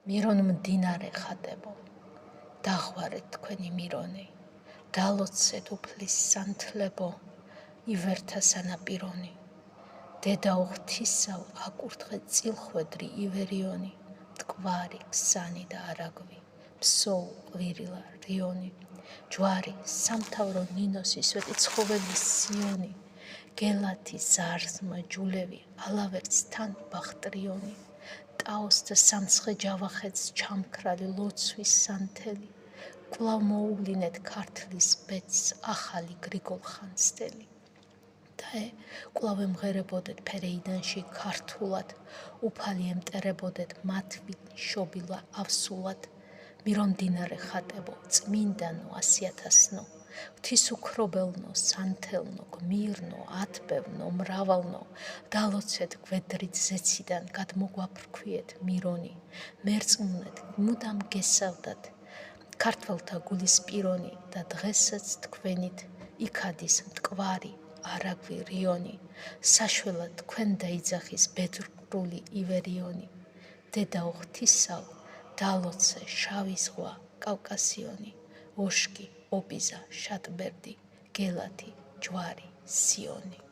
მირონ მდინარე ხატებო, დაღვარეთ თქვენი მირონი, დალოცეთ უფლის სანთლებო, ივერთა სანაპირონი, დედა უღთისავ აკურთხე წილხვედრი ივერიონი, მტკვარი, ქსანი და არაგვი, ფსოუ, ყვირილა, რიონი, ჯვარი, სამთავრო ნინოსი, სვეტი ცხოველი სიონი, გელათი, ზარზმა, ჯულევი, ალავერც თან ბახტრიონი, ტაოს და სამცხე ჯავახეთს ჩამქრალი ლოცვის სანთელი, კვლავ მოუვლინეთ ქართლის ბედს ახალი გრიგოლ ხანძთელი. და კვლავ ემღერებოდეთ ფერეიდანში ქართულად, უფალი ემტერებოდეთ მათვი შობილა ავსულად, მირონ მდინარე ხატებო, წმინდანო, ასიათასნო, ღვთისუქრობელნო, სანთელნო, გმირნო, ათბევნო, მრავალნო, დალოცეთ გვედრით ზეციდან, გადმოგვაფრქვიეთ მირონი, მერწმუნეთ, მუდამ გესავდათ, ქართველთა გულის პირონი და დღესაც თქვენით იქადის მტკვარი, არაგვი, რიონი, საშველად თქვენ დაიძახის ბედრული ივერიონი, დედა უღთისავ, დალოცე შავი ზღვა, კავკასიონი, ოშკი, ოპიზა, შატბერდი, გელათი, ჯვარი, სიონი.